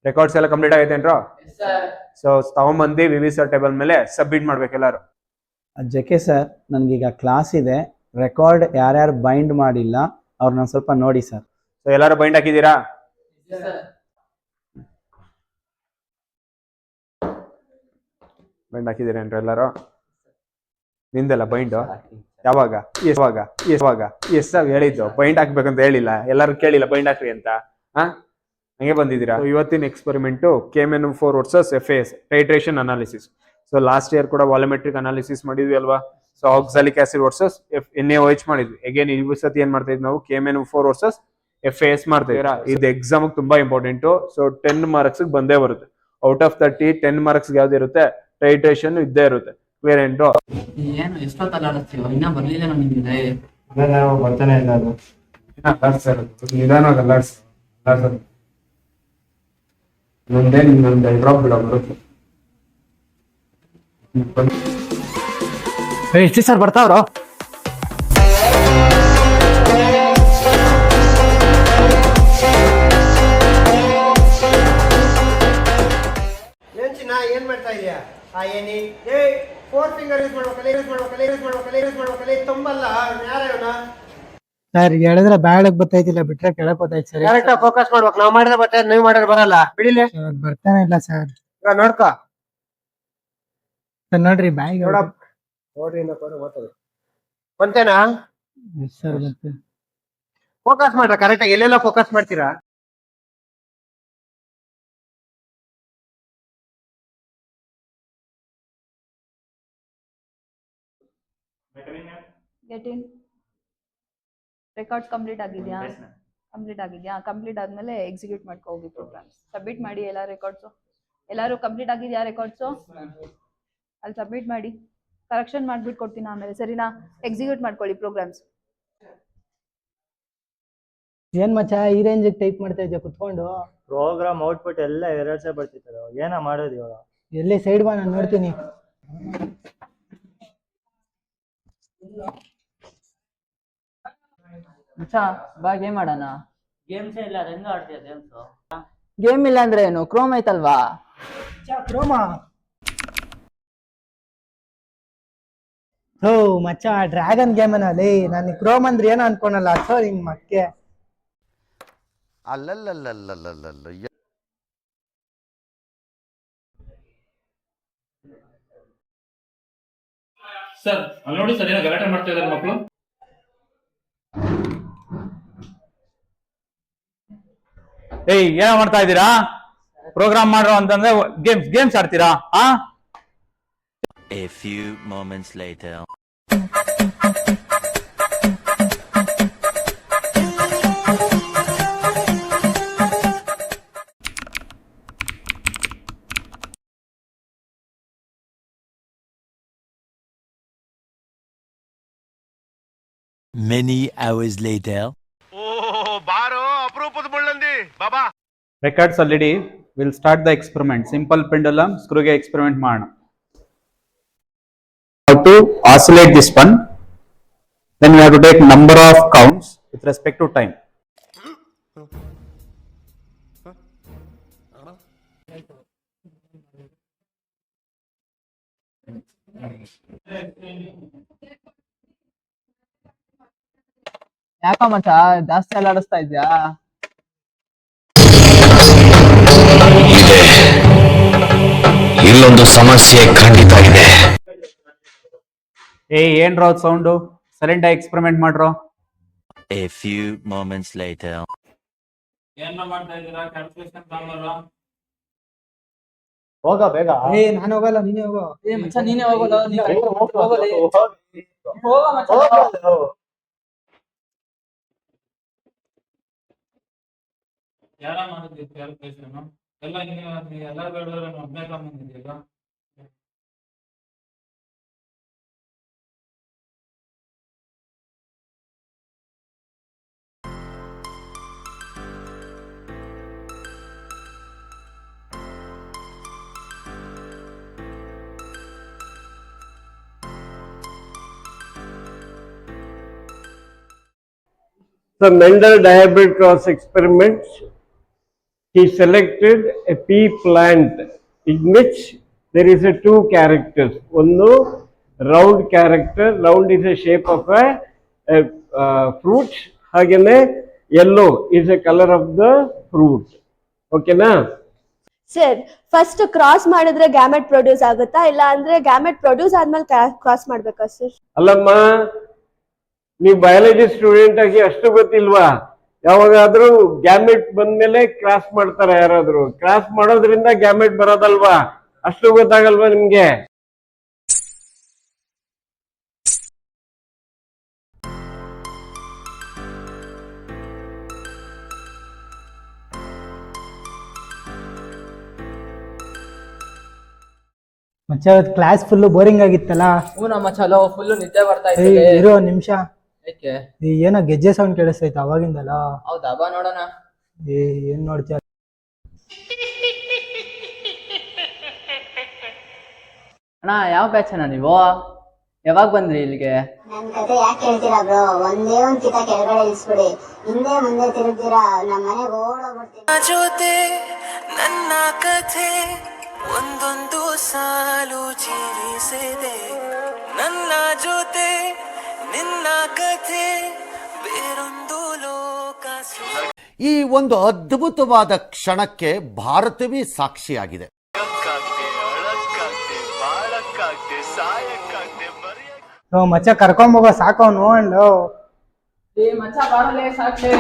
Records ಎಲ್ಲ complete ಆಗೈತೇನ್ರೋ? So ತಗೊಂಬಂದು ವಿವಿ ಸರ್ ಟೇಬಲ್ ಮೇಲೆ ಸಬ್ಮಿಟ್ ಮಾಡ್ಬೇಕು ಎಲ್ಲಾರು. ಜಕೆ ಸರ್, ನನಗೀಗ ಕ್ಲಾಸ್ ಇದೆ. ರೆಕಾರ್ಡ್ ಯಾರ್ಯಾರು ಬೈಂಡ್ ಮಾಡಿಲ್ಲ ಅವ್ರನ್ನ ಸ್ವಲ್ಪ ನೋಡಿ ಸರ್. ಸೊ ಎಲ್ಲಾರು ಬೈಂಡ್ ಹಾಕಿದ್ದೀರಾ? ಬೈಂಡ್ ಹಾಕಿದ್ದೀರೇನ್ರಿ ಎಲ್ಲಾರು? ನಿಂದೆಲ್ಲ ಬೈಂಡು ಯಾವಾಗ ಹೇಳಿದ್ದು ಬೈಂಡ್ ಹಾಕ್ಬೇಕಂತ ಹೇಳಿಲ್ಲ, ಎಲ್ಲಾರು ಕೇಳಿಲ್ಲ ಬೈಂಡ್ ಹಾಕ್ರಿ ಅಂತ. ಹಂಗೆ ಬಂದಿದ್ದೀರಾ. ಇವತ್ತಿನ experiment KMNO4 versus FAS titration analysis. So last year ಕೂಡ ವಾಲ್ಯೂಮೆಟ್ರಿಕ್ ಅನಾಲಿಸಿಸ್ ಮಾಡಿದ್ವಿ ಅಲ್ವಾ? So oxalic acid versus NaOH ಮಾಡಿದ್ವಿ. ಅಗೇನ್ ಈ ಸತಿ ಏನ್ ಮಾಡ್ತಾ ಇದ್ವಿ ನಾವು? KMNO4 ವರ್ಸಸ್ FAS ಮಾಡ್ತಾ ಇದ್ದೀರಾ. ಇದು ಎಕ್ಸಾಮ್ ತುಂಬಾ ಇಂಪಾರ್ಟೆಂಟ್. ಸೊ 10 ಮಾರ್ಕ್ಸ್ ಬಂದೇ ಬರುತ್ತೆ. ಔಟ್ ಆಫ್ 30 10 ಮಾರ್ಕ್ಸ್ ಯಾವ್ದು ಇರುತ್ತೆ? ಟೈಟ್ರೇಷನ್ ಇದ್ದೇ ಇರುತ್ತೆ. ಕ್ಲಿಯರ್ ಏನ್ರು? ಏನು ಎಷ್ಟೊತ್ತಲ್ಲ ಆಡಸ್ತೀವ, ಇನ್ನ ಬರ್ಲಿಲ್ಲ ನಿಮ್ಗೆ. ಬರ್ತಾನೆ ಇಲ್ಲ ಅದು ನಿಧಾನವಾಗಿ ಮುಂದೆ ನಿಮ್ದೊಂದು ಡ್ರಾಪ್ ಬಿಡೋ ಬರುತ್ತೆ. ಎಷ್ಟು ಸರ್ ಬರ್ತಾವ್ರೋ? ಏನ್ ಮಾಡ್ತಾ ಇದೀಯಾ? ಫೋರ್ ಫಿಂಗರ್ ಯೂಸ್ ಮಾಡ್ಬೇಕಲ್ಲ, ತುಂಬಲ್ಲ. ಯಾರ ಸರ್ ಹೇಳಿದ್ರೆ ಬ್ಯಾಳಕ್ ಬತ್ತೈತಿಲ್ಲ, ಬಿಟ್ರೆ ಕೆಳಕ್ ಬತ್ತೈತಿ ಸರ್. ಕರೆಕ್ಟ್ ಫೋಕಸ್ ಮಾಡ್ಬೇಕು. ನಾವ್ ಮಾಡಿದ್ರೆ ಬರ್ತದೆ, ನೀವ್ ಮಾಡಿದ್ರೆ ಬರಲ್ಲ. ಬಿಡಿಲಿ ಬರ್ತಾನೆ ಇಲ್ಲ ಸರ್. ನೋಡ್ಕೊ ಸರ್ ನೋಡ್ರಿ ಬ್ಯಾಗ್ ನೋಡ್ರಿ ಬಂತೇನಾ ಸರ್. ಮತ್ತೆ ಫೋಕಸ್ ಮಾಡ್ರ ಕರೆಕ್ಟ್ ಆಗಿ. ಎಲ್ಲೆಲ್ಲ ಫೋಕಸ್ ಮಾಡ್ತೀರಾ? Get in. ರೆಕಾರ್ಡ್ಸ್ ಕಂಪ್ಲೀಟ್ ಆಗಿದೆಯಾ? ಕಂಪ್ಲೀಟ್ ಆದ್ಮೇಲೆ ಎಕ್ಸಿಕ್ಯೂಟ್ ಮಾಡ್ಕೊ ಹೋಗಿ ಪ್ರೋಗ್ರಾಮ್ಸ್. ಸಬ್ಮಿಟ್ ಮಾಡಿ ಎಲ್ಲ ರೆಕಾರ್ಡ್ಸು. ಎಲ್ಲರೂ ಕಂಪ್ಲೀಟ್ ಆಗಿದೆಯಾ ರೆಕಾರ್ಡ್ಸು? ಅಲ್ಲಿ ಸಬ್ಮಿಟ್ ಮಾಡಿ, ಕರೆಕ್ಷನ್ ಮಾಡ್ಬಿಟ್ಟು ಕೊಡ್ತೀನಿ ಆಮೇಲೆ, ಸರಿನಾ? ಎಕ್ಸಿಕ್ಯೂಟ್ ಮಾಡ್ಕೊಳ್ಳಿ ಪ್ರೋಗ್ರಾಮ್ಸ್. ಏನ್ ಮಚ್ಚ ಈ ರೇಂಜ್ ಟೈಪ್ ಮಾಡ್ತಾ ಇದ್ಯಾ ಕುತ್ಕೊಂಡು? ಪ್ರೋಗ್ರಾಮ್ ಔಟ್ಪುಟ್ ಎಲ್ಲ ಎರಡ್ಸೇ ಬರ್ತಿತ್ತು. ಏನ ಮಾಡೋದು ಇವಾಗ? ಎಲ್ಲಿ ಸೈಡ್ ಬಾ, ನಾನು ನೋಡ್ತೀನಿ. ಬಾ ಗೇಮ್ ಆಡೋಣ. ಗೇಮ್ಸ್ ಇಲ್ಲ, ಹೆಂಗ ಆಡ್ತೀಯ ಗೇಮ್ಸ್? ಗೇಮ್ ಇಲ್ಲ ಅಂದ್ರೆ ಏನು? ಕ್ರೋಮ್ ಐತಲ್ವಾ? ಕ್ರೋಮಾ? ಹೋ ಮಚ್ಚ, ಡ್ರ್ಯಾಗನ್ ಗೇಮ್ ಅಲ್ಲಿ ನಾನು ಕ್ರೋಮ್ ಅಂದ್ರೆ ಏನೋ ಅನ್ಕೊಳಲ್ಲ. ಸೊ ಹಿಂಗ್ ಮಕ್ಕೆ ಅಲ್ಲಲ್ಲಲ್ಲಲ್ಲಲ್ಲಲ್ಲ. ಸರ್ ಅಲ್ಲಿ ನೋಡಿ ಸರ್, ಏನೋ ಗಲಾಟೆ ಮಾಡ್ತಾ ಇದ್ದಾರೆ ಮಕ್ಕಳು. ಏನೋ ಮಾಡ್ತಾ ಇದ್ದೀರಾ? ಪ್ರೋಗ್ರಾಮ್ ಮಾಡ್ರೋ ಅಂತಂದ್ರೆ ಗೇಮ್ಸ್ ಆಡ್ತೀರಾ? A few moments later. Many hours later. ಬಾರೋ ಅಪರೂಪದ ಮುಳ್ಳಂದಿ ಬಾಬಾ. Records already. Will start the experiment. Simple pendulum ಸ್ಕ್ರೂಗೆ ಎಕ್ಸ್ಪೆರಿಮೆಂಟ್ ಮಾಡೋಣ. How to oscillate this one? Then we have to take number of counts with respect to time. ಯಾಕ ಮಚ್ಚ ಜಾಸ್ತಿ ಎಲ್ಲ ಆಡಿಸ್ತಾ ಇದ್ಯಾ? ಇಲ್ಲೊಂದು ಸಮಸ್ಯೆ ಖಂಡಿತ ಇದೆ. ಏನ್ರೋ ಸೌಂಡು? ಸೈಲೆಂಟ್ ಆಗಿ ಎಕ್ಸ್ಪೆರಿಮೆಂಟ್ ಮಾಡ್ರೋ. A few moments later. ಏನೋ ಮಾಡ್ತಾ ಇದ್ದೀರಾ? Calculation problem. ಹೋಗ ಬೇಗ. ನಾನು ಹೋಗಲ್ಲ, ನೀನೇ ಹೋಗೋ. ಮಚ್ಚ ನೀನೇ ಹೋಗೋದು. ಹೋಗ ಮಚ್ಚ. ಯಾರ ಮಾಡಿದ್ವಿ ಕ್ಯಾಲ್ಕುಲೇಷನ್ ಎಲ್ಲ? ಎಲ್ಲರೂ ಹೇಳಿದ್ರೆ ಒಬ್ಬನೇ ಬಂದಿದ್ಯಲ್ಲ. The Mendel diamond cross experiment, he selected a pea plant in which there is a two characters. One round character, round is a shape of a fruit. Hagene yellow is a color of the fruit. Okay na? Sir first cross ಮಾಡಿದ್ರೆ gamete produce ಆಗುತ್ತಾ ಇಲ್ಲ ಅಂದ್ರೆ gamete produce ಆದ್ಮೇಲೆ cross ಮಾಡ್ಬೇಕಾ sir? ಅಲ್ಲಮ್ಮ, ನೀವು biology student ಆಗಿ ಅಷ್ಟು ಗೊತ್ತಿಲ್ವಾ? ಯಾವಾಗಾದ್ರೂ ಗ್ಯಾಮೆಟ್ ಬಂದ್ಮೇಲೆ ಕ್ರಾಸ್ ಮಾಡ್ತಾರೆ ಯಾರಾದ್ರೂ. ಕ್ರಾಸ್ ಮಾಡೋದ್ರಿಂದ ಗ್ಯಾಮೆಟ್ ಬರೋದಲ್ವಾ? ಅಷ್ಟು ಗೊತ್ತಾಗಲ್ವಾ ನಿಮ್ಗೆ? ಮಚ್ಚ ಕ್ಲಾಸ್ ಫುಲ್ ಬೋರಿಂಗ್ ಆಗಿತ್ತಲ್ಲ. ಮಚ್ಚ ಫುಲ್ ನಿದ್ದೆ ಬರ್ತಾ ಏಯ್, ಇತ್ತು. ಇರೋ ನಿಮಿಷ. ಏಕೆ? ಏನೋ ಗೆಜ್ಜೆ ಸೌಂಡ್ ಕೇಳಿಸ್ತೈತೆ ಅವಾಗಿಂದಲ್ಲ. ಹೌದಾ, ಬಾ ನೋಡೋಣ. ಏನ್ ನೋಡ್ತೀಯ? ಅಣ್ಣ, ಯಾವ ಬ್ಯಾಚ್ ಅಣ್ಣ ನೀವು? ಯಾವಾಗ ಬಂದ್ರಿ ಇಲ್ಲಿಗೆ? ನನ್ ಕತೆ ಯಾಕೆ ಹೇಳ್ತೀರಾ ಬ್ರೋ? ಒಂದೇ ಒಂದ್ ಕಿತ ಕೆಳಗಡೆ ಇಳಿಸ್ಬಿಡಿ, ಹಿಂದೆ ಮುಂದೆ ತಿರುಗ್ತೀರಾ, ನಮ್ಮ ಮನೆಗೆ ಓಡೋಗ್ಬಿಡ್ತೀರಾ. ಜೊತೆ ನನ್ನ ಕಥೆ ಒಂದೊಂದು ಸಾಲು ಜೀವಿಸಿದೆ, ನನ್ನ ಜೊತೆ ನಿನ್ನ ಕಥೆ ಬೇರೊಂದು ಲೋಕ. ಈ ಒಂದು ಅದ್ಭುತವಾದ ಕ್ಷಣಕ್ಕೆ ಭಾರತವೇ ಸಾಕ್ಷಿಯಾಗಿದೆ. ಮಚ್ಚ ಕರ್ಕೊಂಬೋಗೋ ಸಾಕು ಅವ್ನು ನೋಡ್ಲು. ಮಚ್ಚ ಬಾರಲೇ, ಸಾಕ್ಲೆ.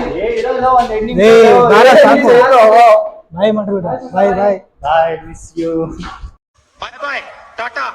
ಬಾಯ್ ಮಾಡ್ಬಿಡ. Bye bye. Bye, miss you. Bye bye, Tata.